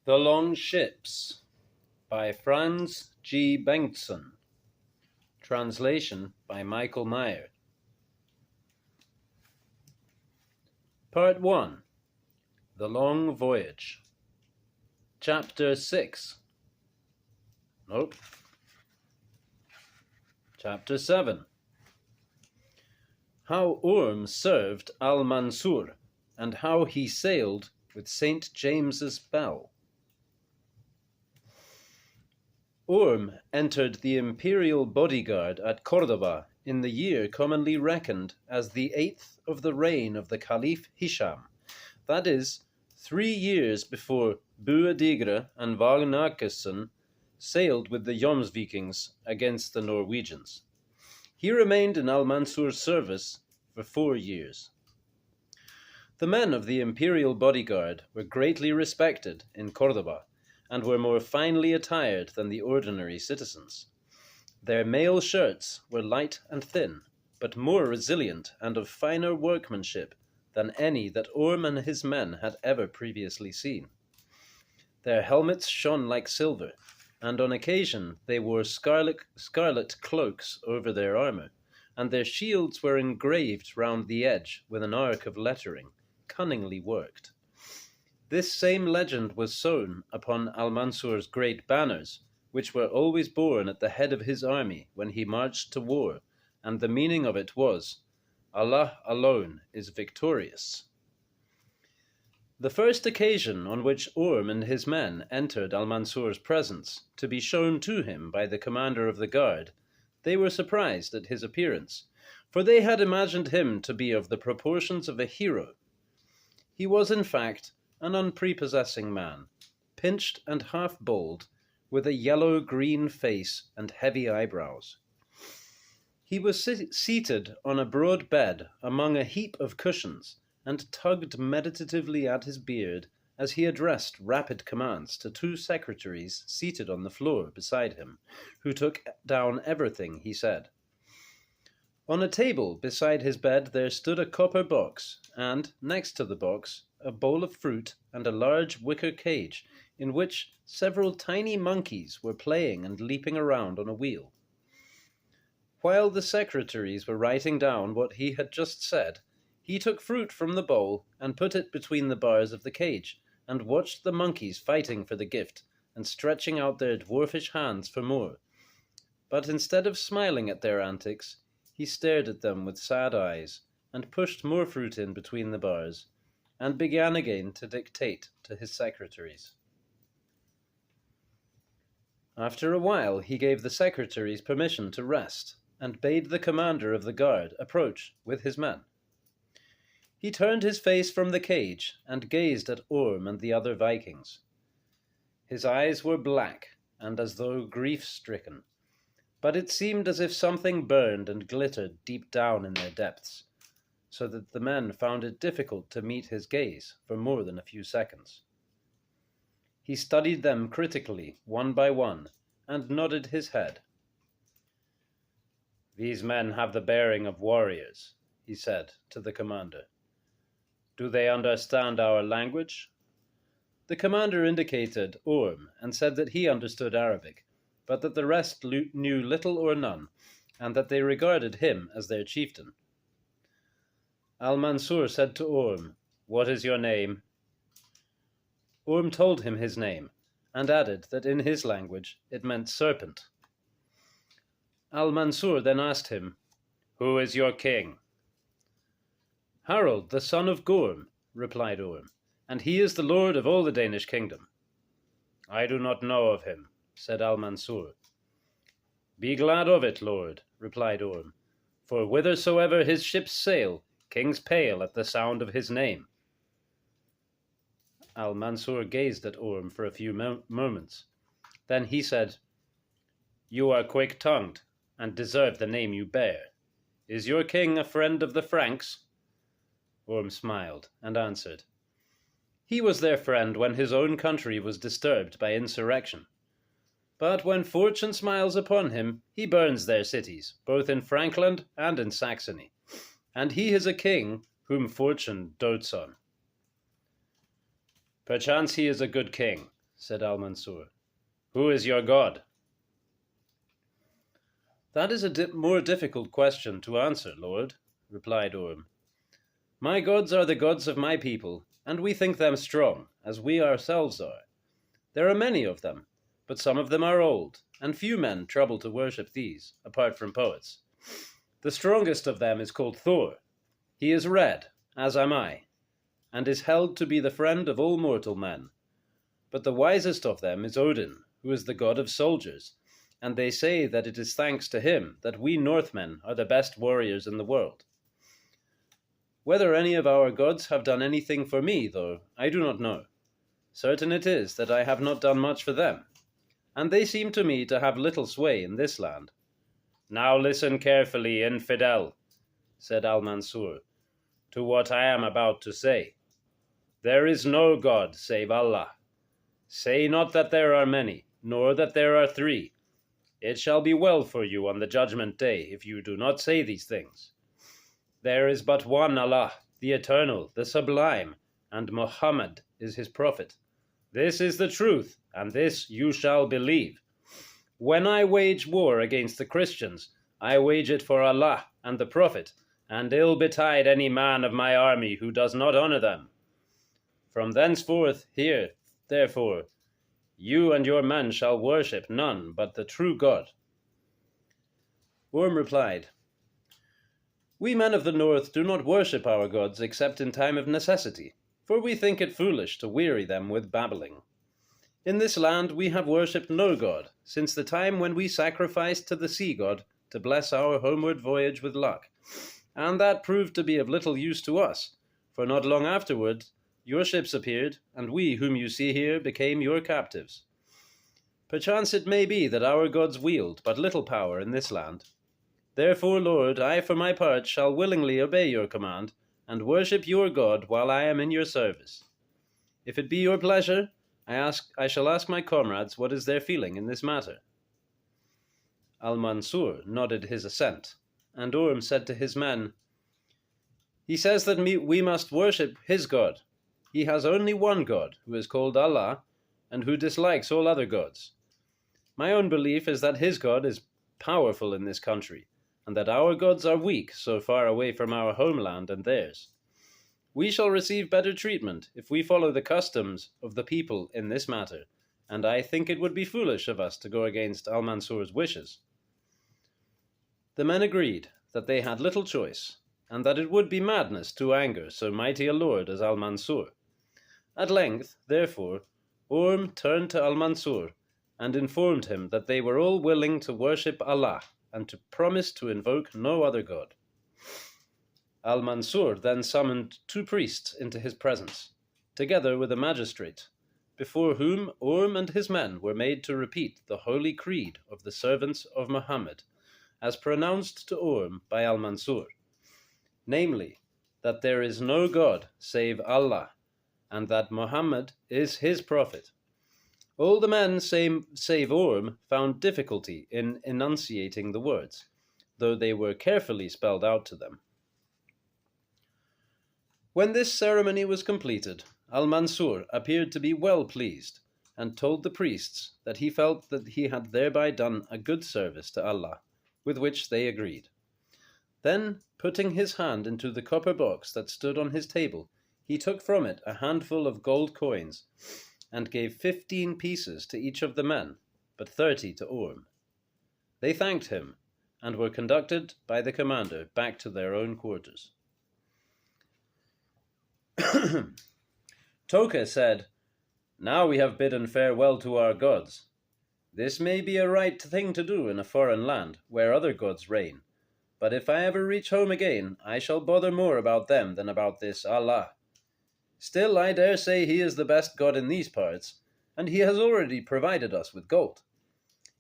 The Long Ships by Franz G. Bengtsson. Translation by Michael Meyer. Part 1. The Long Voyage. Chapter 6. Chapter 7. How Orm served Almansur, and how he sailed with St. James's Bell. Orm entered the imperial bodyguard at Cordoba in the year commonly reckoned as the 8th of the reign of the Caliph Hisham, that is, 3 years before Boadigre and Varnakesson sailed with the Jomsvikings against the Norwegians. He remained in Almansur's service for 4 years. The men of the imperial bodyguard were greatly respected in Cordoba, and were more finely attired than the ordinary citizens. Their mail shirts were light and thin, but more resilient and of finer workmanship than any that Orm and his men had ever previously seen. Their helmets shone like silver, and on occasion they wore scarlet cloaks over their armour, and their shields were engraved round the edge with an arc of lettering, cunningly worked. This same legend was sewn upon Almansur's great banners, which were always borne at the head of his army when he marched to war, and the meaning of it was, Allah alone is victorious. The first occasion on which Orm and his men entered Almansur's presence, to be shown to him by the commander of the guard, they were surprised at his appearance, for they had imagined him to be of the proportions of a hero. He was, in fact, an unprepossessing man, pinched and half-bald, with a yellow-green face and heavy eyebrows. He was seated on a broad bed among a heap of cushions, and tugged meditatively at his beard as he addressed rapid commands to 2 secretaries seated on the floor beside him, who took down everything he said. On a table beside his bed there stood a copper box, and, next to the box, a bowl of fruit and a large wicker cage in which several tiny monkeys were playing and leaping around on a wheel. While the secretaries were writing down what he had just said, he took fruit from the bowl and put it between the bars of the cage, and watched the monkeys fighting for the gift and stretching out their dwarfish hands for more. But instead of smiling at their antics, he stared at them with sad eyes, and pushed more fruit in between the bars, and began again to dictate to his secretaries. After a while he gave the secretaries permission to rest, and bade the commander of the guard approach with his men. He turned his face from the cage, and gazed at Orm and the other Vikings. His eyes were black, and as though grief-stricken, but it seemed as if something burned and glittered deep down in their depths, so that the men found it difficult to meet his gaze for more than a few seconds. He studied them critically, one by one, and nodded his head. "These men have the bearing of warriors," he said to the commander. "Do they understand our language?" The commander indicated Orm and said that he understood Arabic, but that the rest knew little or none, and that they regarded him as their chieftain. Almansur said to Orm, "What is your name?" Orm told him his name, and added that in his language it meant serpent. Almansur then asked him, "Who is your king?" "Harold, the son of Gorm," replied Orm, "and he is the lord of all the Danish kingdom." "I do not know of him," said Almansur. "Be glad of it, lord," replied Orm, "for whithersoever his ships sail, kings pale at the sound of his name." Almansur gazed at Orm for a few moments. Then he said, "You are quick-tongued, and deserve the name you bear. Is your king a friend of the Franks?" Orm smiled, and answered, "He was their friend when his own country was disturbed by insurrection. But when fortune smiles upon him, he burns their cities, both in Frankland and in Saxony. And he is a king whom fortune dotes on." "Perchance he is a good king," said Almansur. "Who is your god?" "That is a more difficult question to answer, Lord," replied Orm. "My gods are the gods of my people, and we think them strong, as we ourselves are. There are many of them, but some of them are old, and few men trouble to worship these, apart from poets. The strongest of them is called Thor. He is red, as am I, and is held to be the friend of all mortal men. But the wisest of them is Odin, who is the god of soldiers, and they say that it is thanks to him that we Northmen are the best warriors in the world. Whether any of our gods have done anything for me, though, I do not know. Certain it is that I have not done much for them, and they seem to me to have little sway in this land." "Now listen carefully, infidel," said Almansur, "to what I am about to say. There is no god save Allah. Say not that there are many, nor that there are three. It shall be well for you on the judgment day if you do not say these things. There is but one Allah, the Eternal, the Sublime, and Muhammad is his prophet. This is the truth, and this you shall believe. When I wage war against the Christians, I wage it for Allah and the Prophet, and ill betide any man of my army who does not honor them. From thenceforth, here, therefore, you and your men shall worship none but the true God." Orm replied, "We men of the north do not worship our gods except in time of necessity, for we think it foolish to weary them with babbling. In this land we have worshipped no god since the time when we sacrificed to the sea god to bless our homeward voyage with luck, and that proved to be of little use to us, for not long afterward your ships appeared, and we whom you see here became your captives. Perchance it may be that our gods wield but little power in this land. Therefore, Lord, I for my part shall willingly obey your command, and worship your God while I am in your service. If it be your pleasure, I shall ask my comrades what is their feeling in this matter." Almansur nodded his assent, and Orm said to his men, "He says that we must worship his God. He has only one God, who is called Allah, and who dislikes all other gods. My own belief is that his God is powerful in this country, and that our gods are weak so far away from our homeland and theirs. We shall receive better treatment if we follow the customs of the people in this matter, and I think it would be foolish of us to go against Almansur's wishes." The men agreed that they had little choice, and that it would be madness to anger so mighty a lord as Almansur. At length, therefore, Orm turned to Almansur and informed him that they were all willing to worship Allah and to promise to invoke no other god. Almansur then summoned 2 priests into his presence, together with a magistrate, before whom Orm and his men were made to repeat the holy creed of the servants of Muhammad, as pronounced to Orm by Almansur, namely, that there is no god save Allah, and that Muhammad is his prophet. All the men save Orm found difficulty in enunciating the words, though they were carefully spelled out to them. When this ceremony was completed, Almansur appeared to be well pleased, and told the priests that he felt that he had thereby done a good service to Allah, with which they agreed. Then, putting his hand into the copper box that stood on his table, he took from it a handful of gold coins, and gave 15 pieces to each of the men, but 30 to Orm. They thanked him, and were conducted by the commander back to their own quarters. Toke said, "Now we have bidden farewell to our gods. This may be a right thing to do in a foreign land, where other gods reign, but if I ever reach home again, I shall bother more about them than about this Allah. Still, I dare say he is the best god in these parts, and he has already provided us with gold.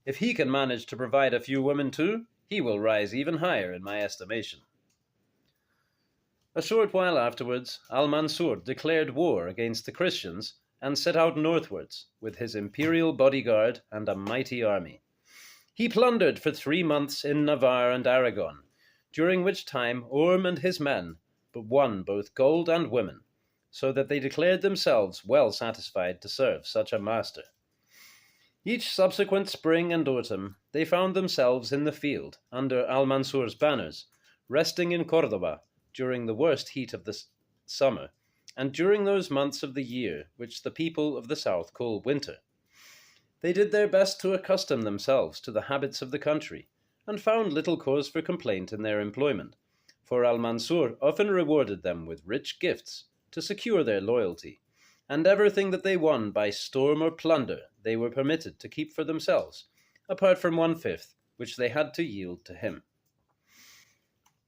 If he can manage to provide a few women too, he will rise even higher in my estimation." A short while afterwards, Almansur declared war against the Christians and set out northwards with his imperial bodyguard and a mighty army. He plundered for 3 months in Navarre and Aragon, during which time Orm and his men won both gold and women, so that they declared themselves well satisfied to serve such a master. Each subsequent spring and autumn they found themselves in the field under Almansur's banners, resting in Cordoba during the worst heat of the summer, and during those months of the year which the people of the south call winter. They did their best to accustom themselves to the habits of the country, and found little cause for complaint in their employment, for Almansur often rewarded them with rich gifts to secure their loyalty, and everything that they won by storm or plunder they were permitted to keep for themselves, apart from 1/5, which they had to yield to him.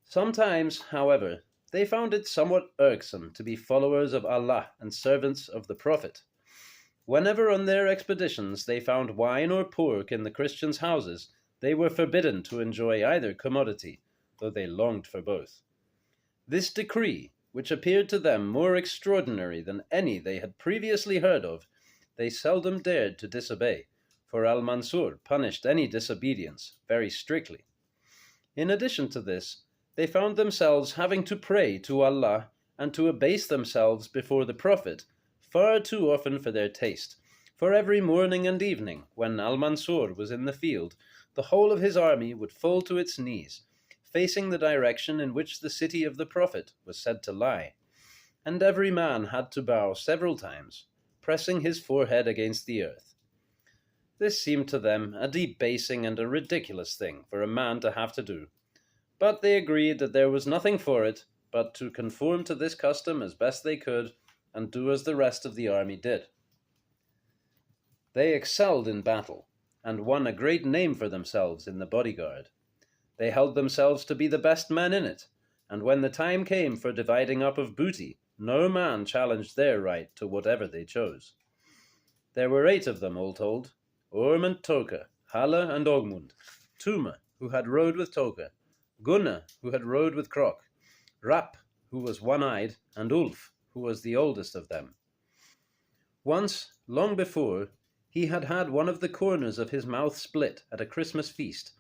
Sometimes, however, they found it somewhat irksome to be followers of Allah and servants of the Prophet. Whenever on their expeditions they found wine or pork in the Christians' houses, they were forbidden to enjoy either commodity, though they longed for both. This decree, which appeared to them more extraordinary than any they had previously heard of, they seldom dared to disobey, for Almansur punished any disobedience very strictly. In addition to this, they found themselves having to pray to Allah and to abase themselves before the Prophet far too often for their taste, for every morning and evening, when Almansur was in the field, the whole of his army would fall to its knees, facing the direction in which the city of the Prophet was said to lie, and every man had to bow several times, pressing his forehead against the earth. This seemed to them a debasing and a ridiculous thing for a man to have to do, but they agreed that there was nothing for it but to conform to this custom as best they could, and do as the rest of the army did. They excelled in battle, and won a great name for themselves in the bodyguard. They held themselves to be the best men in it, and when the time came for dividing up of booty, no man challenged their right to whatever they chose. There were 8 of them, all told: Orm and Toke, Halle and Ogmund, Tume, who had rode with Toke, Gunne, who had rode with Krok, Rapp, who was one-eyed, and Ulf, who was the oldest of them. Once, long before, he had had one of the corners of his mouth split at a Christmas feast,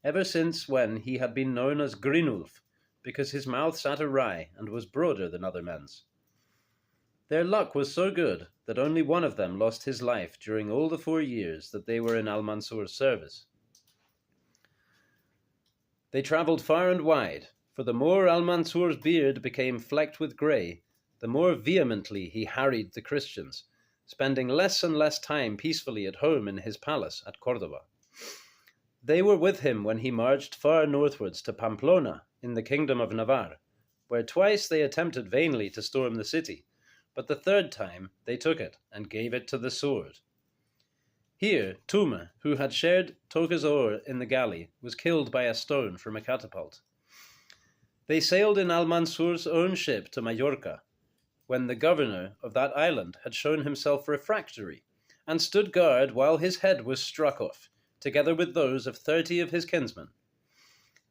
ever since when he had been known as Grinulf, because his mouth sat awry and was broader than other men's. Their luck was so good that only one of them lost his life during all the 4 years that they were in Almansur's service. They travelled far and wide, for the more Almansur's beard became flecked with grey, the more vehemently he harried the Christians, spending less and less time peacefully at home in his palace at Cordoba. They were with him when he marched far northwards to Pamplona in the kingdom of Navarre, where twice they attempted vainly to storm the city, but the 3rd time they took it and gave it to the sword. Here Tume, who had shared Toke's oar in the galley, was killed by a stone from a catapult. They sailed in Almansur's own ship to Majorca, when the governor of that island had shown himself refractory, and stood guard while his head was struck off, together with those of 30 of his kinsmen.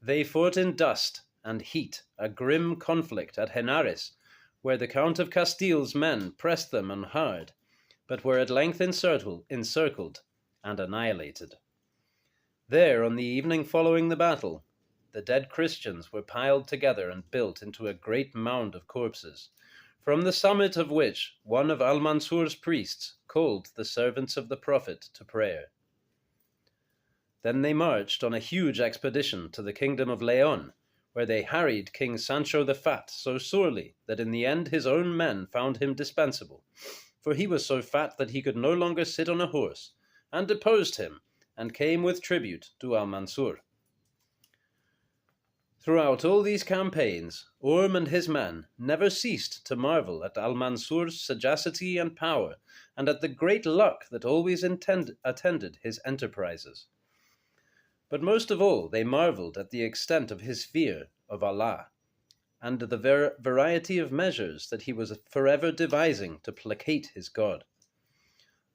They fought in dust and heat a grim conflict at Henares, where the Count of Castile's men pressed them on hard, but were at length encircled and annihilated. There, on the evening following the battle, the dead Christians were piled together and built into a great mound of corpses, from the summit of which one of Almansur's priests called the servants of the Prophet to prayer. Then they marched on a huge expedition to the kingdom of Leon, where they harried King Sancho the Fat so sorely that in the end his own men found him dispensable, for he was so fat that he could no longer sit on a horse, and deposed him, and came with tribute to Almansur. Throughout all these campaigns, Orm and his men never ceased to marvel at Almansur's sagacity and power, and at the great luck that always attended his enterprises. But most of all they marveled at the extent of his fear of Allah, and the variety of measures that he was forever devising to placate his God.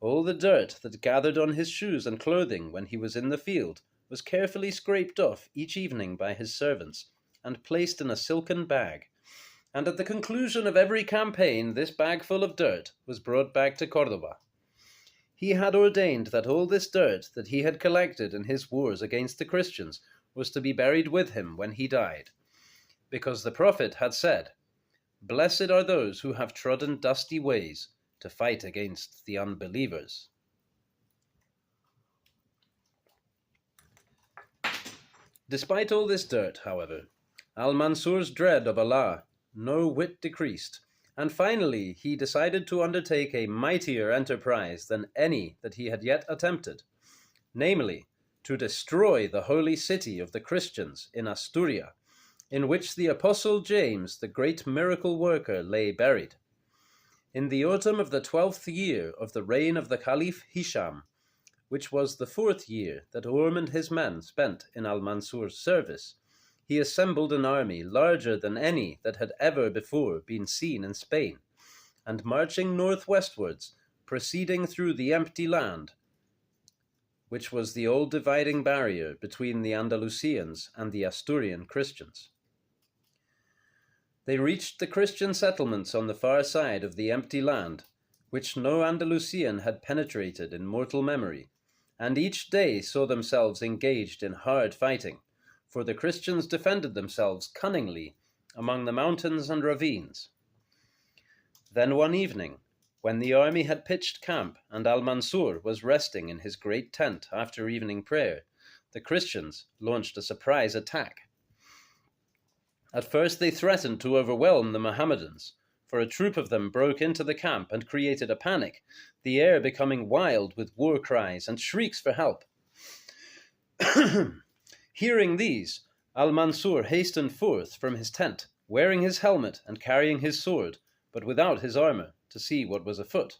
All the dirt that gathered on his shoes and clothing when he was in the field was carefully scraped off each evening by his servants, and placed in a silken bag, and at the conclusion of every campaign this bag full of dirt was brought back to Cordoba. He had ordained that all this dirt that he had collected in his wars against the Christians was to be buried with him when he died, because the Prophet had said, Blessed are those who have trodden dusty ways to fight against the unbelievers. Despite all this dirt, however, Almansur's dread of Allah no whit decreased, and finally he decided to undertake a mightier enterprise than any that he had yet attempted, namely, to destroy the holy city of the Christians in Asturia, in which the Apostle James, the great miracle worker, lay buried. In the autumn of the 12th year of the reign of the Caliph Hisham, which was the 4th year that Orm and his men spent in Almansur's service, he assembled an army larger than any that had ever before been seen in Spain, and marching northwestwards, proceeding through the empty land, which was the old dividing barrier between the Andalusians and the Asturian Christians. They reached the Christian settlements on the far side of the empty land, which no Andalusian had penetrated in mortal memory, and each day saw themselves engaged in hard fighting, for the Christians defended themselves cunningly among the mountains and ravines. Then one evening, when the army had pitched camp and Almansur was resting in his great tent after evening prayer, the Christians launched a surprise attack. At first they threatened to overwhelm the Mohammedans, for a troop of them broke into the camp and created a panic, the air becoming wild with war cries and shrieks for help. Hearing these, Almansur hastened forth from his tent, wearing his helmet and carrying his sword, but without his armor, to see what was afoot.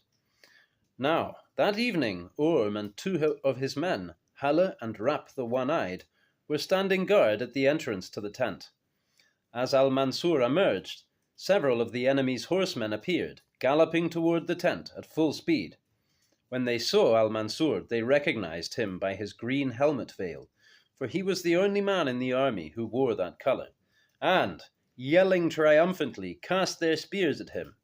Now, that evening, Orm and 2 of his men, Halle and Rap the One-Eyed, were standing guard at the entrance to the tent. As Almansur emerged, several of the enemy's horsemen appeared, galloping toward the tent at full speed. When they saw Almansur, they recognized him by his green helmet veil, for he was the only man in the army who wore that color, and, yelling triumphantly, cast their spears at him.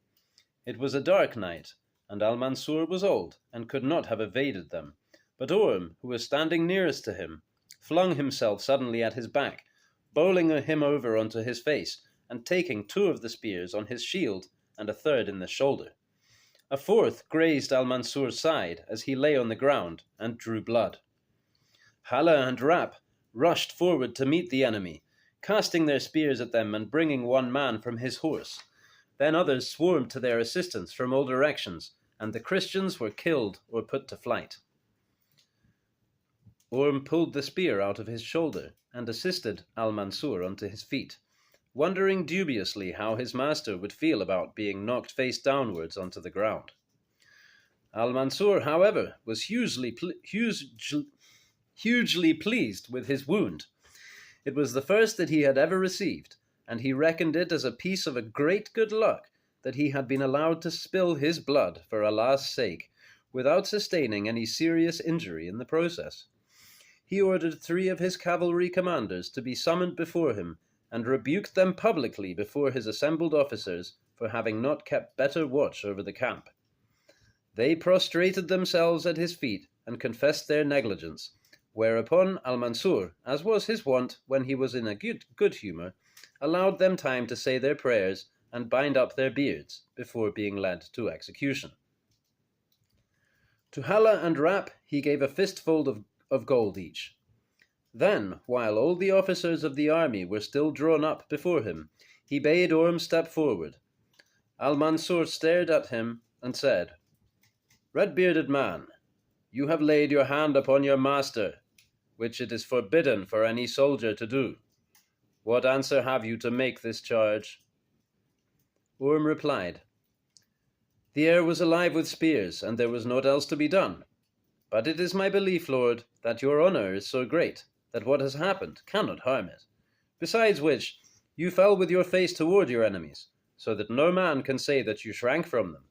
It was a dark night, and Almansur was old, and could not have evaded them, but Orm, who was standing nearest to him, flung himself suddenly at his back, bowling him over onto his face, and taking 2 of the spears on his shield and a 3rd in the shoulder. A 4th grazed Almansur's side as he lay on the ground and drew blood. Halle and Rap rushed forward to meet the enemy, casting their spears at them and bringing one man from his horse. Then others swarmed to their assistance from all directions, and the Christians were killed or put to flight. Orm pulled the spear out of his shoulder and assisted Almansur onto his feet, wondering dubiously how his master would feel about being knocked face downwards onto the ground. Almansur, however, was hugely pleased with his wound. It was the first that he had ever received, and he reckoned it as a piece of a great good luck that he had been allowed to spill his blood for Allah's sake, without sustaining any serious injury in the process. He ordered 3 of his cavalry commanders to be summoned before him, and rebuked them publicly before his assembled officers for having not kept better watch over the camp. They prostrated themselves at his feet and confessed their negligence, whereupon Almansur, as was his wont when he was in a good humour, allowed them time to say their prayers and bind up their beards before being led to execution. To Halle and Rap he gave a fistful of gold each. Then, while all the officers of the army were still drawn up before him, he bade Orm step forward. Almansur stared at him and said, "Red-bearded man, you have laid your hand upon your master, which it is forbidden for any soldier to do. What answer have you to make this charge?" Orm replied, "The air was alive with spears, and there was naught else to be done. But it is my belief, Lord, that your honour is so great that what has happened cannot harm it. Besides which, you fell with your face toward your enemies, so that no man can say that you shrank from them."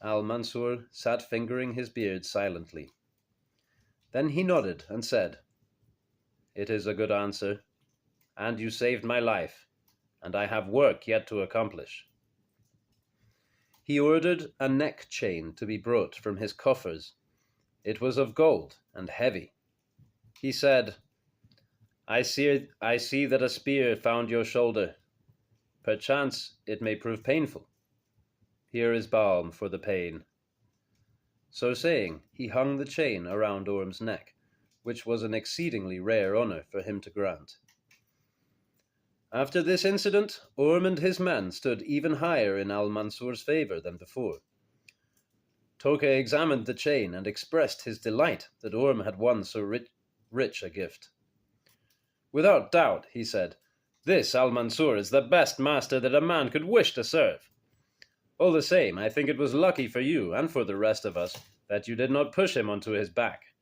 Almansur sat fingering his beard silently. Then he nodded and said, "It is a good answer, and you saved my life, and I have work yet to accomplish." He ordered a neck chain to be brought from his coffers. It was of gold and heavy. He said, I see that a spear found your shoulder. Perchance it may prove painful. Here is balm for the pain." So saying, he hung the chain around Orm's neck, which was an exceedingly rare honour for him to grant. After this incident, Orm and his men stood even higher in Almansur's favour than before. Toke examined the chain and expressed his delight that Orm had won so rich a gift. "Without doubt," he said, "this Almansur is the best master that a man could wish to serve. All the same, I think it was lucky for you and for the rest of us that you did not push him onto his back."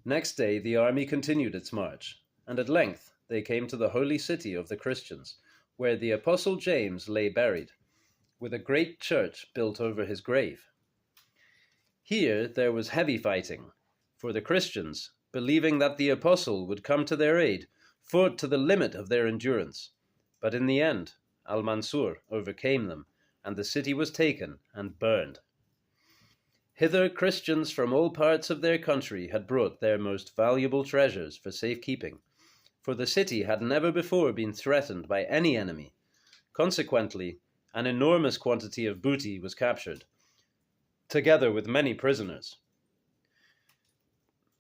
Next day the army continued its march, and at length they came to the holy city of the Christians, where the Apostle James lay buried, with a great church built over his grave. Here there was heavy fighting, for the Christians, believing that the Apostle would come to their aid, fought to the limit of their endurance, but in the end Almansur overcame them, and the city was taken and burned. Hither Christians from all parts of their country had brought their most valuable treasures for safekeeping, for the city had never before been threatened by any enemy. Consequently, an enormous quantity of booty was captured, together with many prisoners.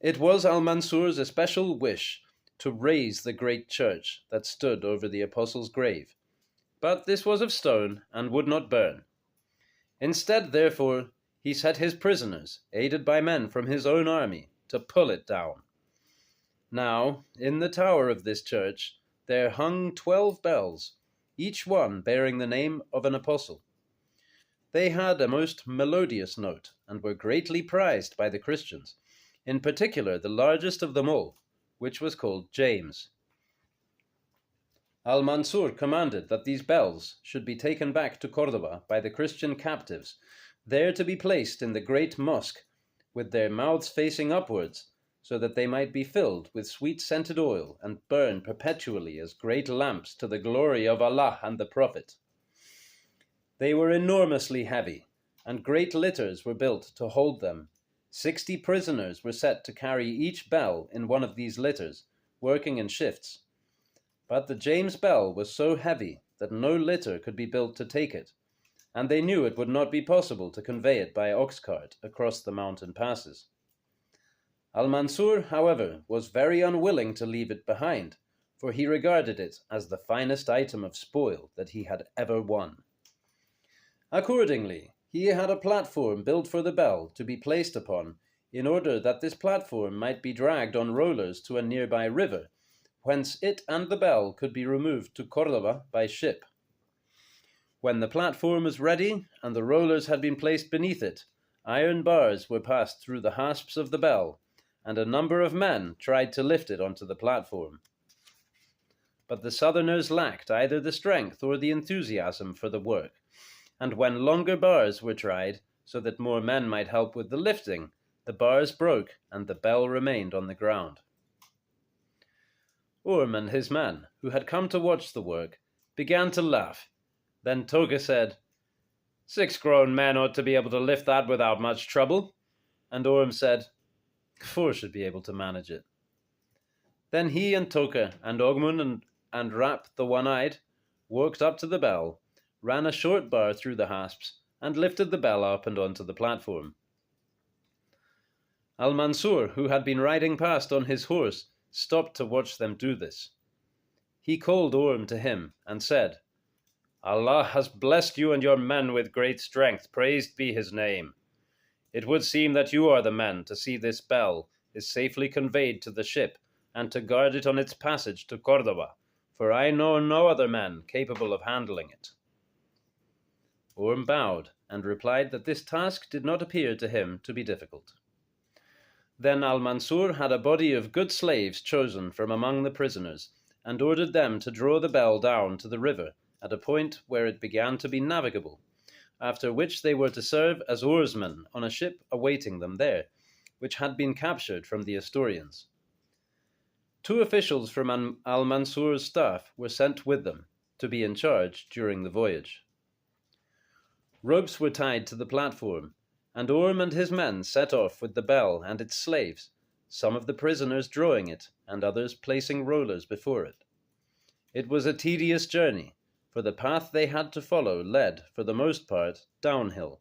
It was Almansur's especial wish to raise the great church that stood over the apostle's grave, but this was of stone and would not burn. Instead, therefore, he set his prisoners, aided by men from his own army, to pull it down. Now, in the tower of this church, there hung 12 bells, each one bearing the name of an apostle. They had a most melodious note, and were greatly prized by the Christians, in particular the largest of them all, which was called James. Almansur commanded that these bells should be taken back to Cordova by the Christian captives, there to be placed in the great mosque, with their mouths facing upwards, so that they might be filled with sweet-scented oil and burn perpetually as great lamps to the glory of Allah and the Prophet. They were enormously heavy, and great litters were built to hold them. 60 prisoners were set to carry each bell in one of these litters, working in shifts. But the James bell was so heavy that no litter could be built to take it, and they knew it would not be possible to convey it by ox cart across the mountain passes. Almansur, however, was very unwilling to leave it behind, for he regarded it as the finest item of spoil that he had ever won. Accordingly, he had a platform built for the bell to be placed upon, in order that this platform might be dragged on rollers to a nearby river, whence it and the bell could be removed to Cordova by ship. When the platform was ready, and the rollers had been placed beneath it, iron bars were passed through the hasps of the bell, and a number of men tried to lift it onto the platform. But the Southerners lacked either the strength or the enthusiasm for the work, and when longer bars were tried, so that more men might help with the lifting, the bars broke and the bell remained on the ground. Orm and his men, who had come to watch the work, began to laugh. Then Toke said, "6 grown men ought to be able to lift that without much trouble." And Orm said, 4 should be able to manage it. Then he and Toke and Ogmund and Rap the One-Eyed walked up to the bell, ran a short bar through the hasps, and lifted the bell up and onto the platform. Almansur, who had been riding past on his horse, stopped to watch them do this. He called Orm to him and said, "Allah has blessed you and your men with great strength, praised be his name. It would seem that you are the men to see this bell is safely conveyed to the ship, and to guard it on its passage to Cordova, for I know no other men capable of handling it." Orm bowed, and replied that this task did not appear to him to be difficult. Then Almansur had a body of good slaves chosen from among the prisoners, and ordered them to draw the bell down to the river at a point where it began to be navigable, after which they were to serve as oarsmen on a ship awaiting them there, which had been captured from the Asturians. 2 officials from Almansur's staff were sent with them, to be in charge during the voyage. Ropes were tied to the platform, and Orm and his men set off with the bell and its slaves, some of the prisoners drawing it, and others placing rollers before it. It was a tedious journey, for the path they had to follow led, for the most part, downhill,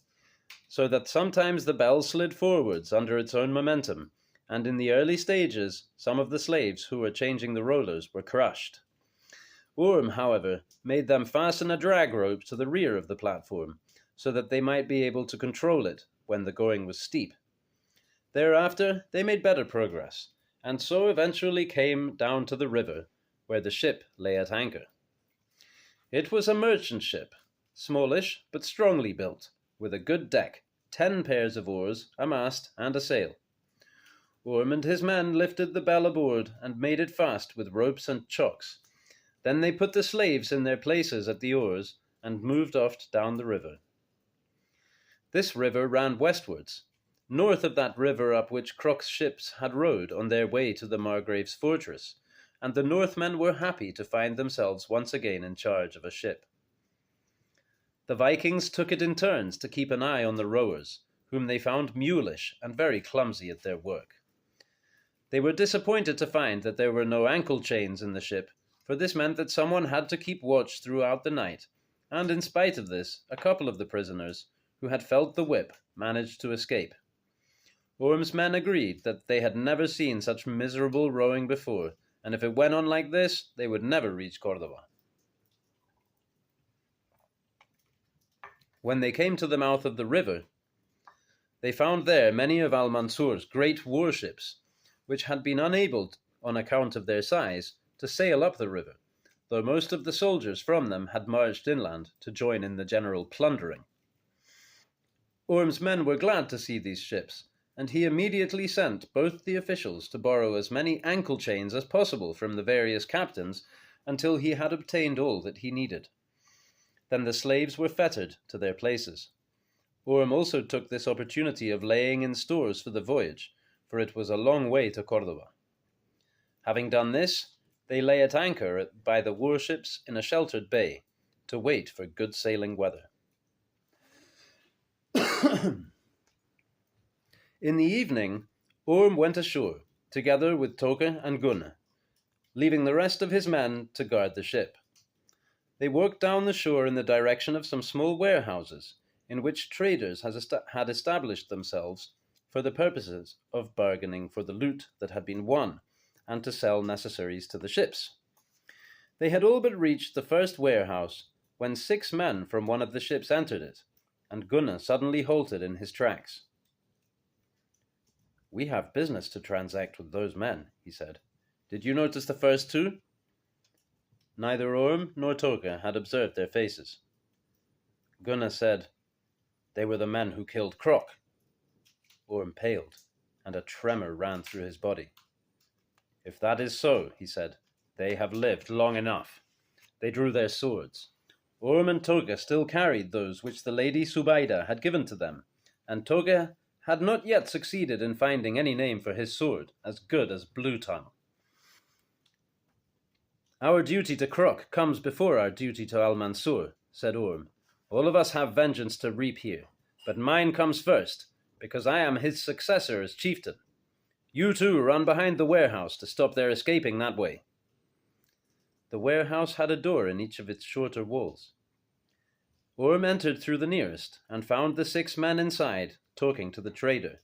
so that sometimes the bell slid forwards under its own momentum, and in the early stages some of the slaves who were changing the rollers were crushed. Orm, however, made them fasten a drag rope to the rear of the platform, so that they might be able to control it when the going was steep. Thereafter they made better progress, and so eventually came down to the river, where the ship lay at anchor. It was a merchant ship, smallish but strongly built, with a good deck, 10 pairs of oars, a mast, and a sail. Orm and his men lifted the bell aboard and made it fast with ropes and chocks. Then they put the slaves in their places at the oars and moved off down the river. This river ran westwards, north of that river up which Croc's ships had rowed on their way to the Margrave's fortress, and the Northmen were happy to find themselves once again in charge of a ship. The Vikings took it in turns to keep an eye on the rowers, whom they found mulish and very clumsy at their work. They were disappointed to find that there were no ankle chains in the ship, for this meant that someone had to keep watch throughout the night, and in spite of this, a couple of the prisoners, who had felt the whip, managed to escape. Orm's men agreed that they had never seen such miserable rowing before, and if it went on like this, they would never reach Cordova. When they came to the mouth of the river, they found there many of Almansur's great warships, which had been unable, on account of their size, to sail up the river, though most of the soldiers from them had marched inland to join in the general plundering. Orm's men were glad to see these ships, and he immediately sent both the officials to borrow as many ankle chains as possible from the various captains until he had obtained all that he needed. Then the slaves were fettered to their places. Orm also took this opportunity of laying in stores for the voyage, for it was a long way to Cordova. Having done this, they lay at anchor by the warships in a sheltered bay, to wait for good sailing weather. In the evening, Orm went ashore, together with Toke and Gunnar, leaving the rest of his men to guard the ship. They walked down the shore in the direction of some small warehouses, in which traders had established themselves for the purposes of bargaining for the loot that had been won, and to sell necessaries to the ships. They had all but reached the first warehouse when 6 men from one of the ships entered it, and Gunnar suddenly halted in his tracks. "We have business to transact with those men," he said. "Did you notice the first 2? Neither Orm nor Toke had observed their faces. Gunnar said, "They were the men who killed Croc." Orm paled, and a tremor ran through his body. "If that is so," he said, "they have lived long enough." They drew their swords. Orm and Toke still carried those which the lady Subaida had given to them, and Toke had not yet succeeded in finding any name for his sword as good as Blue Tongue. "Our duty to Croc comes before our duty to Almansur," said Orm. "All of us have vengeance to reap here, but mine comes first, because I am his successor as chieftain. You two run behind the warehouse to stop their escaping that way." The warehouse had a door in each of its shorter walls. Orm entered through the nearest, and found the 6 men inside, talking to the trader.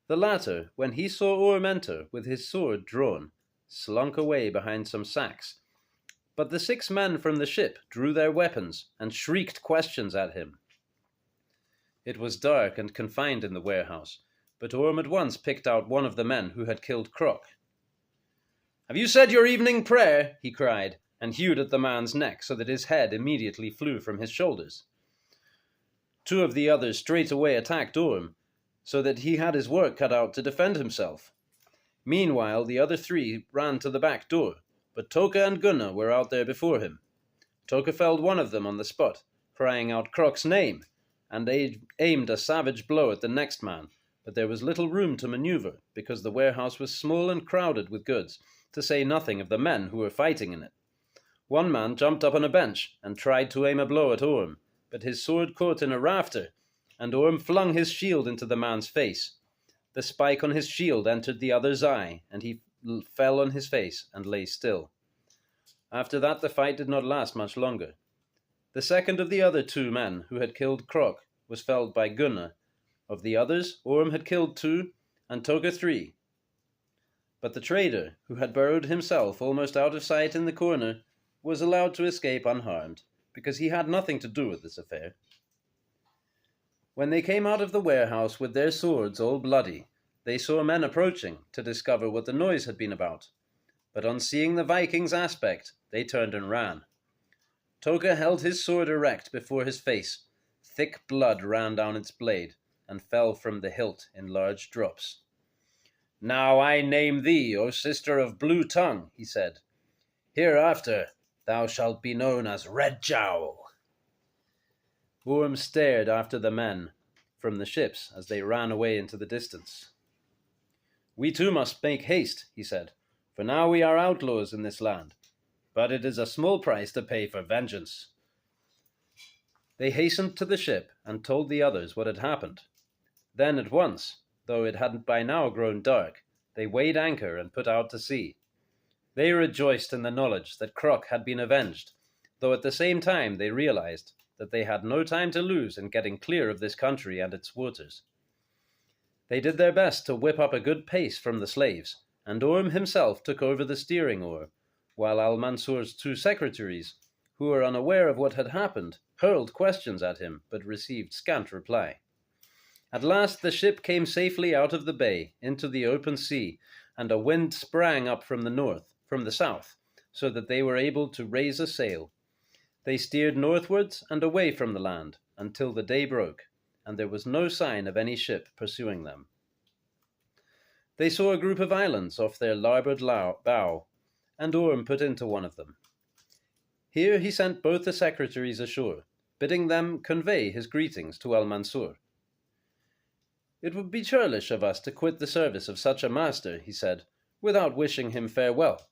The latter, when he saw Orm enter with his sword drawn, slunk away behind some sacks, but the 6 men from the ship drew their weapons and shrieked questions at him. It was dark and confined in the warehouse, but Orm at once picked out one of the men who had killed Croc. "Have you said your evening prayer?" he cried, and hewed at the man's neck so that his head immediately flew from his shoulders. 2 of the others straightway attacked Orm, so that he had his work cut out to defend himself. Meanwhile, the other 3 ran to the back door, but Toke and Gunnar were out there before him. Toke felled one of them on the spot, crying out Croc's name, and aimed a savage blow at the next man, but there was little room to maneuver, because the warehouse was small and crowded with goods, to say nothing of the men who were fighting in it. One man jumped up on a bench and tried to aim a blow at Orm, but his sword caught in a rafter, and Orm flung his shield into the man's face. The spike on his shield entered the other's eye, and he fell on his face and lay still. After that the fight did not last much longer. The second of the other two men who had killed Krok was felled by Gunnar. Of the others, Orm had killed 2, and Toga 3. But the trader, who had burrowed himself almost out of sight in the corner, was allowed to escape unharmed, because he had nothing to do with this affair. When they came out of the warehouse with their swords all bloody, they saw men approaching to discover what the noise had been about. But on seeing the Vikings' aspect, they turned and ran. Toga held his sword erect before his face. Thick blood ran down its blade, and fell from the hilt in large drops. "Now I name thee, O sister of Blue Tongue," he said. "Hereafter thou shalt be known as Red Jowl." Orm stared after the men from the ships as they ran away into the distance. "We too must make haste," he said, "for now we are outlaws in this land. But it is a small price to pay for vengeance." They hastened to the ship and told the others what had happened. Then at once, though it had by now grown dark, they weighed anchor and put out to sea. They rejoiced in the knowledge that Krok had been avenged, though at the same time they realized that they had no time to lose in getting clear of this country and its waters. They did their best to whip up a good pace from the slaves, and Orm himself took over the steering oar, while Almansur's 2 secretaries, who were unaware of what had happened, hurled questions at him, but received scant reply. At last the ship came safely out of the bay into the open sea, and a wind sprang up from the south, so that they were able to raise a sail. They steered northwards and away from the land until the day broke, and there was no sign of any ship pursuing them. They saw a group of islands off their larboard bow, and Orm put into one of them. Here he sent both the secretaries ashore, bidding them convey his greetings to Almansur. "It would be churlish of us to quit the service of such a master," he said, "without wishing him farewell.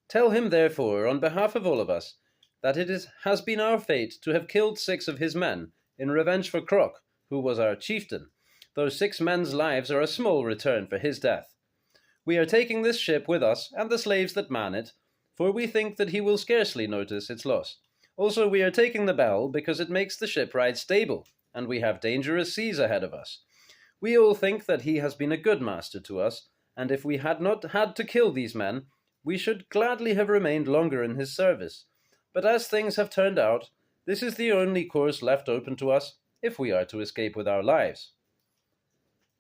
Tell him, therefore, on behalf of all of us, that it has been our fate to have killed 6 of his men in revenge for Krok, who was our chieftain, though 6 men's lives are a small return for his death. We are taking this ship with us and the slaves that man it, for we think that he will scarcely notice its loss. Also we are taking the bell because it makes the ship ride stable, and we have dangerous seas ahead of us. We all think that he has been a good master to us, and if we had not had to kill these men, we should gladly have remained longer in his service. But as things have turned out, this is the only course left open to us, if we are to escape with our lives."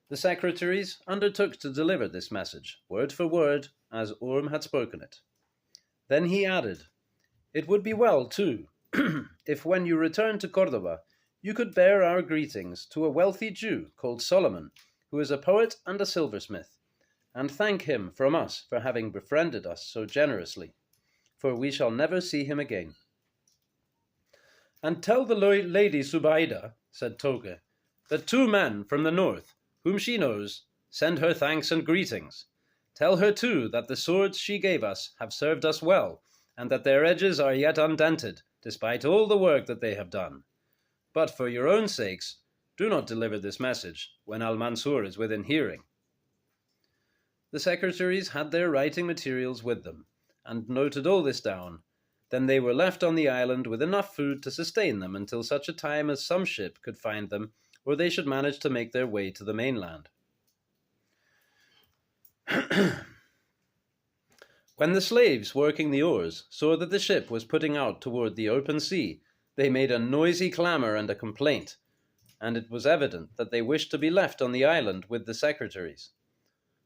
The secretaries undertook to deliver this message, word for word, as Orm had spoken it. Then he added, "It would be well, too, if when you return to Cordoba, you could bear our greetings to a wealthy Jew called Solomon, who is a poet and a silversmith, and thank him from us for having befriended us so generously, for we shall never see him again." "And tell the lady Subaida," said Toga, "that 2 men from the north, whom she knows, send her thanks and greetings. Tell her, too, that the swords she gave us have served us well, and that their edges are yet undented, despite all the work that they have done. But for your own sakes, do not deliver this message when Almansur is within hearing." The secretaries had their writing materials with them, and noted all this down. Then they were left on the island with enough food to sustain them until such a time as some ship could find them, or they should manage to make their way to the mainland. When the slaves working the oars saw that the ship was putting out toward the open sea, they made a noisy clamor and a complaint, and it was evident that they wished to be left on the island with the secretaries.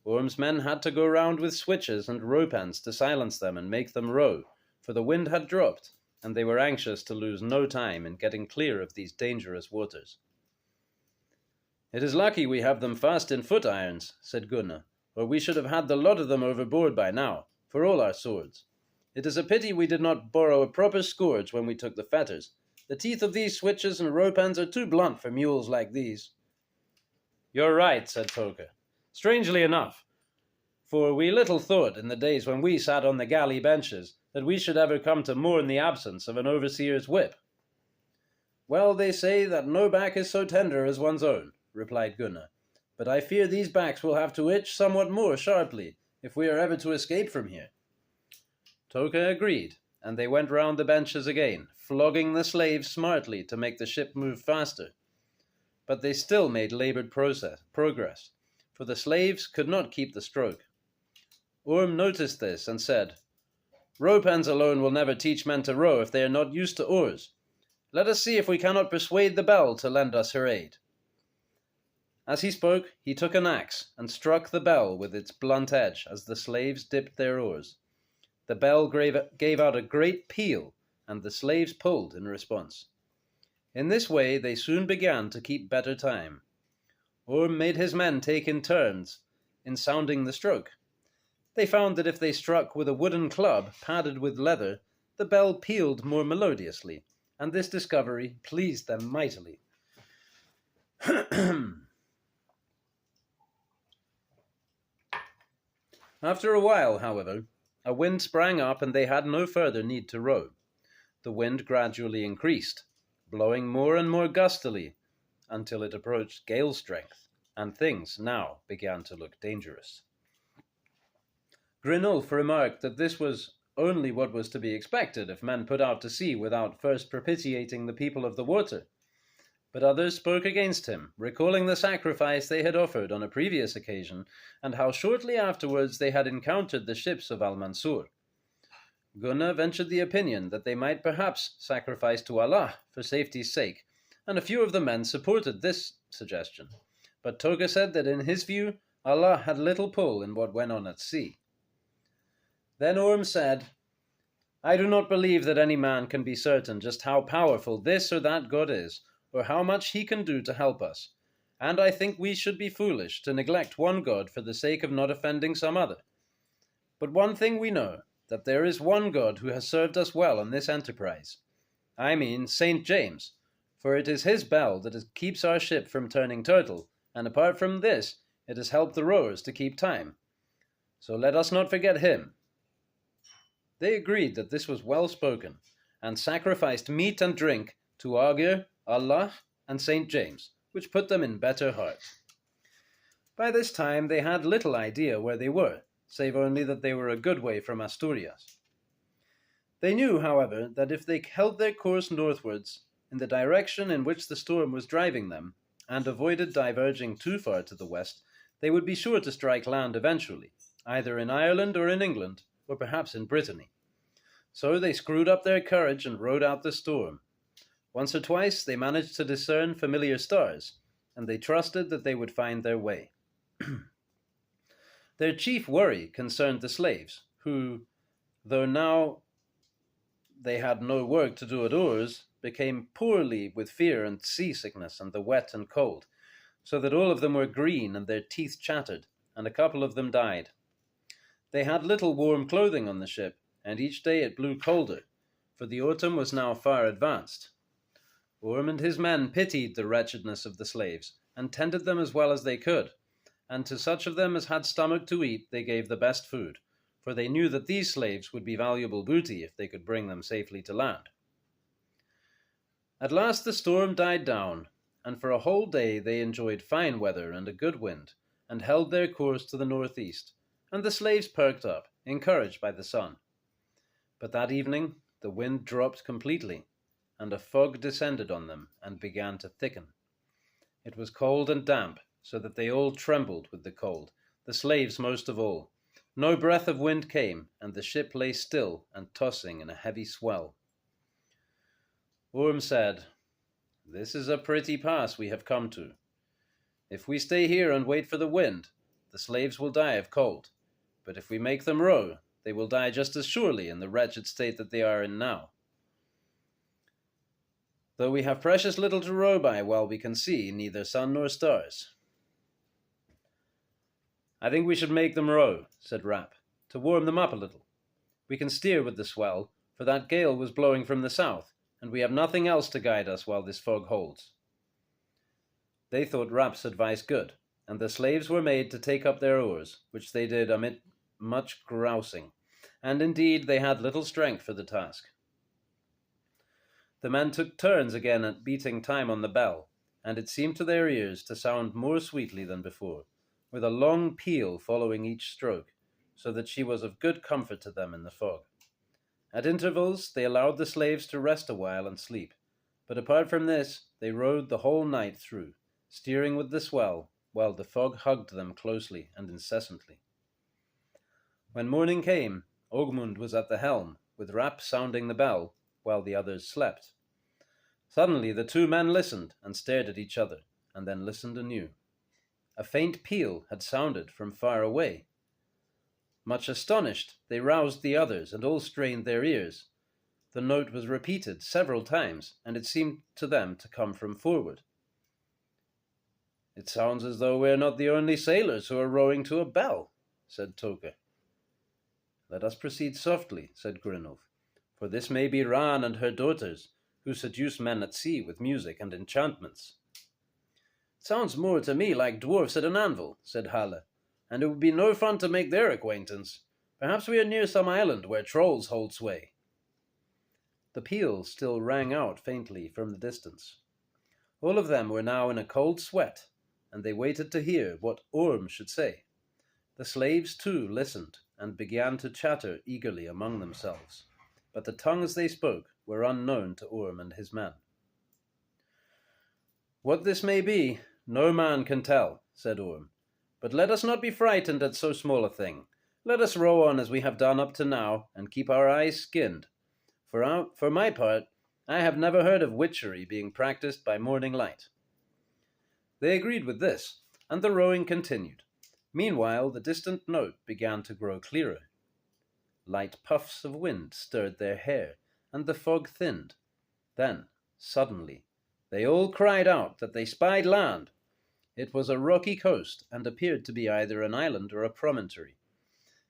Orm's men had to go round with switches and rope ends to silence them and make them row, for the wind had dropped, and they were anxious to lose no time in getting clear of these dangerous waters. "It is lucky we have them fast in foot irons," said Gunnar, "or we should have had the lot of them overboard by now, for all our swords. It is a pity we did not borrow a proper scourge when we took the fetters. The teeth of these switches and rope ends are too blunt for mules like these." "You're right," said Toga. "Strangely enough, for we little thought in the days when we sat on the galley benches that we should ever come to mourn the absence of an overseer's whip." "Well, they say that no back is so tender as one's own," replied Gunnar, "but I fear these backs will have to itch somewhat more sharply if we are ever to escape from here." Toga agreed, and they went round the benches again, flogging the slaves smartly to make the ship move faster. But they still made labored progress, for the slaves could not keep the stroke. Orm noticed this and said, "Rope ends alone will never teach men to row if they are not used to oars. Let us see if we cannot persuade the bell to lend us her aid." As he spoke, he took an axe and struck the bell with its blunt edge as the slaves dipped their oars. The bell gave out a great peal, and the slaves pulled in response. In this way they soon began to keep better time. Orm made his men take in turns in sounding the stroke. They found that if they struck with a wooden club padded with leather, the bell pealed more melodiously, and this discovery pleased them mightily. After a while, however, a wind sprang up and they had no further need to row. The wind gradually increased, blowing more and more gustily until it approached gale strength, and things now began to look dangerous. Grinulf remarked that this was only what was to be expected if men put out to sea without first propitiating the people of the water. But others spoke against him, recalling the sacrifice they had offered on a previous occasion, and how shortly afterwards they had encountered the ships of Almansur. Gunnar ventured the opinion that they might perhaps sacrifice to Allah for safety's sake, and a few of the men supported this suggestion. But Toga said that in his view, Allah had little pull in what went on at sea. Then Orm said, "I do not believe that any man can be certain just how powerful this or that God is, or how much he can do to help us, and I think we should be foolish to neglect one God for the sake of not offending some other. But one thing we know, that there is one God who has served us well in this enterprise. I mean St. James, for it is his bell that keeps our ship from turning turtle, and apart from this, it has helped the rowers to keep time. So let us not forget him." They agreed that this was well spoken, and sacrificed meat and drink to Agir, Allah, and St. James, which put them in better heart. By this time they had little idea where they were, save only that they were a good way from Asturias. They knew, however, that if they held their course northwards, in the direction in which the storm was driving them, and avoided diverging too far to the west, they would be sure to strike land eventually, either in Ireland or in England, or perhaps in Brittany. So they screwed up their courage and rode out the storm. Once or twice they managed to discern familiar stars, and they trusted that they would find their way. Their chief worry concerned the slaves, who, though now they had no work to do at oars, became poorly with fear and seasickness and the wet and cold, so that all of them were green and their teeth chattered, and a couple of them died. They had little warm clothing on the ship, and each day it blew colder, for the autumn was now far advanced. Orm and his men pitied the wretchedness of the slaves, and tended them as well as they could, and to such of them as had stomach to eat they gave the best food, for they knew that these slaves would be valuable booty if they could bring them safely to land. At last the storm died down, and for a whole day they enjoyed fine weather and a good wind, and held their course to the northeast, and the slaves perked up, encouraged by the sun. But that evening the wind dropped completely, and a fog descended on them and began to thicken. It was cold and damp, so that they all trembled with the cold, the slaves most of all. No breath of wind came, and the ship lay still and tossing in a heavy swell. Orm said, "This is a pretty pass we have come to. If we stay here and wait for the wind, the slaves will die of cold. But if we make them row, they will die just as surely in the wretched state that they are in now. Though we have precious little to row by while we can see neither sun nor stars." "I think we should make them row," said Rap, "to warm them up a little. We can steer with the swell, for that gale was blowing from the south, and we have nothing else to guide us while this fog holds." They thought Rap's advice good, and the slaves were made to take up their oars, which they did amid much grousing, and indeed they had little strength for the task. The men took turns again at beating time on the bell, and it seemed to their ears to sound more sweetly than before, with a long peal following each stroke, so that she was of good comfort to them in the fog. At intervals they allowed the slaves to rest a while and sleep, but apart from this they rowed the whole night through, steering with the swell, while the fog hugged them closely and incessantly. When morning came, Ogmund was at the helm, with Rap sounding the bell, while the others slept. Suddenly the two men listened and stared at each other, and then listened anew. A faint peal had sounded from far away. Much astonished, they roused the others, and all strained their ears. The note was repeated several times, and it seemed to them to come from forward. "It sounds as though we are not the only sailors who are rowing to a bell," said Toke. "Let us proceed softly," said Grinulf, "for this may be Ran and her daughters, who seduce men at sea with music and enchantments." "It sounds more to me like dwarfs at an anvil," said Halle, "and it would be no fun to make their acquaintance. Perhaps we are near some island where trolls hold sway." The peal still rang out faintly from the distance. All of them were now in a cold sweat, and they waited to hear what Orm should say. The slaves, too, listened, and began to chatter eagerly among themselves, but the tongues they spoke were unknown to Orm and his men. "What this may be, no man can tell," said Orm, "but let us not be frightened at so small a thing. Let us row on as we have done up to now, and keep our eyes skinned. For my part, I have never heard of witchery being practiced by morning light." They agreed with this, and the rowing continued. Meanwhile, the distant note began to grow clearer. Light puffs of wind stirred their hair, and the fog thinned. Then, suddenly, they all cried out that they spied land. It was a rocky coast, and appeared to be either an island or a promontory.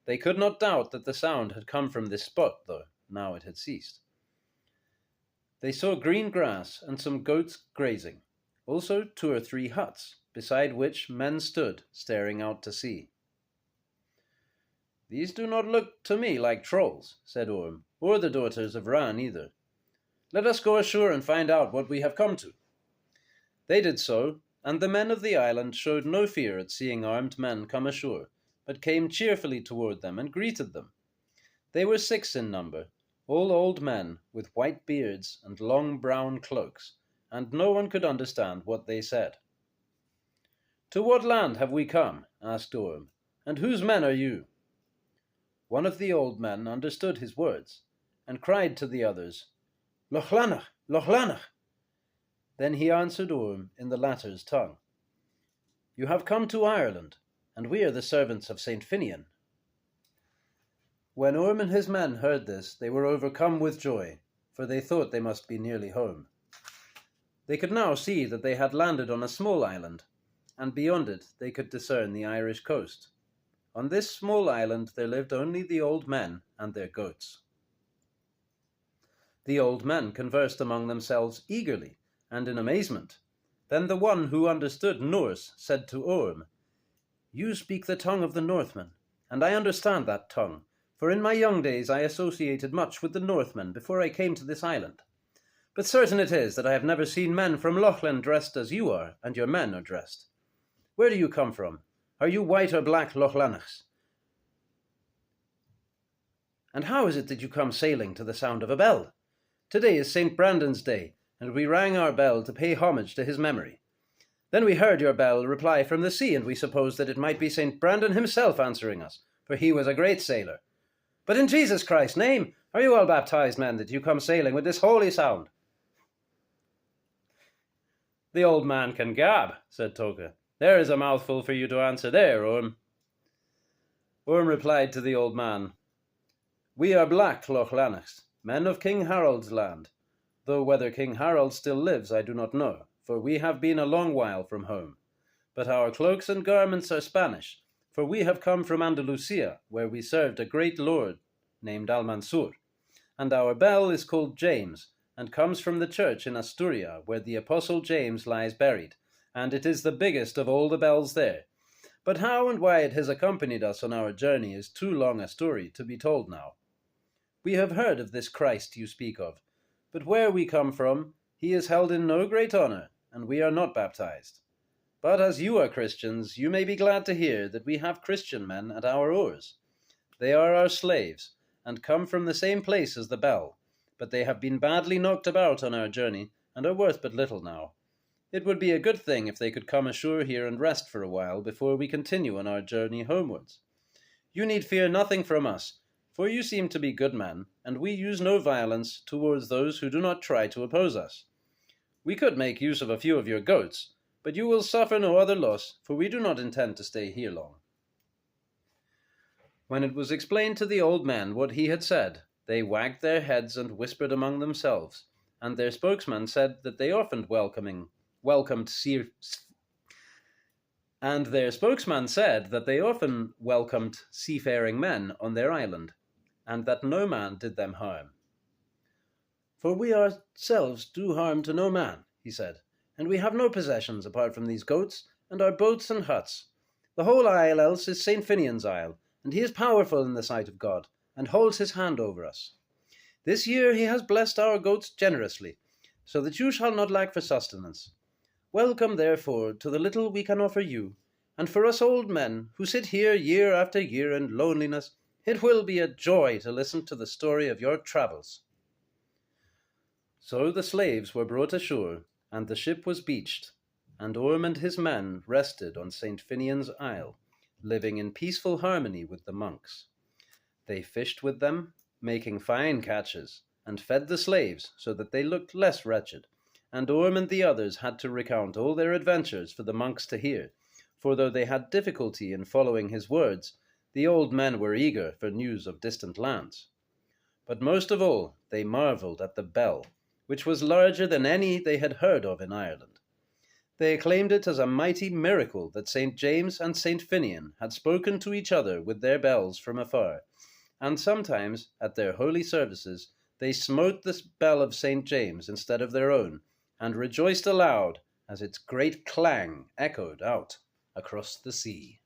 They could not doubt that the sound had come from this spot, though now it had ceased. They saw green grass and some goats grazing, also 2 or 3 huts, beside which men stood, staring out to sea. "These do not look to me like trolls," said Orm, "or the daughters of Ran either. Let us go ashore and find out what we have come to." They did so, and the men of the island showed no fear at seeing armed men come ashore, but came cheerfully toward them and greeted them. They were 6 in number, all old men with white beards and long brown cloaks, and no one could understand what they said. "To what land have we come?" asked Orm, "and whose men are you?" One of the old men understood his words, and cried to the others, "Lochlanach, Lochlanach!" Then he answered Orm in the latter's tongue, "You have come to Ireland, and we are the servants of St. Finian." When Orm and his men heard this, they were overcome with joy, for they thought they must be nearly home. They could now see that they had landed on a small island, and beyond it they could discern the Irish coast. On this small island there lived only the old men and their goats. The old men conversed among themselves eagerly and in amazement. Then the one who understood Norse said to Orm, "You speak the tongue of the Northmen, and I understand that tongue, for in my young days I associated much with the Northmen before I came to this island. But certain it is that I have never seen men from Lochlan dressed as you are, and your men are dressed. Where do you come from? Are you white or black Lochlanachs? And how is it that you come sailing to the sound of a bell? Today is St. Brandon's Day, and we rang our bell to pay homage to his memory. Then we heard your bell reply from the sea, and we supposed that it might be St. Brandon himself answering us, for he was a great sailor. But in Jesus Christ's name, are you all baptized men that you come sailing with this holy sound?" "The old man can gab," said Toke. "There is a mouthful for you to answer there, Orm." Orm replied to the old man, "We are black Lochlanachs, men of King Harold's land, though whether King Harold still lives I do not know, for we have been a long while from home. But our cloaks and garments are Spanish, for we have come from Andalusia, where we served a great lord named Almansur, and our bell is called James, and comes from the church in Asturia, where the Apostle James lies buried, and it is the biggest of all the bells there. But how and why it has accompanied us on our journey is too long a story to be told now. We have heard of this Christ you speak of, but where we come from, he is held in no great honor, and we are not baptized. But as you are Christians, you may be glad to hear that we have Christian men at our oars. They are our slaves, and come from the same place as the bell, but they have been badly knocked about on our journey, and are worth but little now. It would be a good thing if they could come ashore here and rest for a while before we continue on our journey homewards. You need fear nothing from us, for you seem to be good men, and we use no violence towards those who do not try to oppose us. We could make use of a few of your goats, but you will suffer no other loss, for we do not intend to stay here long." When it was explained to the old men what he had said, they wagged their heads and whispered among themselves, and their spokesman said that they often welcomed seafaring men on their island, and that no man did them harm. "For we ourselves do harm to no man," he said, "and we have no possessions apart from these goats, and our boats and huts. The whole isle else is St. Finian's Isle, and he is powerful in the sight of God, and holds his hand over us. This year he has blessed our goats generously, so that you shall not lack for sustenance. Welcome, therefore, to the little we can offer you, and for us old men, who sit here year after year in loneliness, it will be a joy to listen to the story of your travels." So the slaves were brought ashore, and the ship was beached, and Orm and his men rested on St. Finian's Isle, living in peaceful harmony with the monks. They fished with them, making fine catches, and fed the slaves so that they looked less wretched, and Orm and the others had to recount all their adventures for the monks to hear, for though they had difficulty in following his words, the old men were eager for news of distant lands. But most of all, they marvelled at the bell, which was larger than any they had heard of in Ireland. They acclaimed it as a mighty miracle that St. James and St. Finian had spoken to each other with their bells from afar, and sometimes, at their holy services, they smote the bell of St. James instead of their own, and rejoiced aloud as its great clang echoed out across the sea.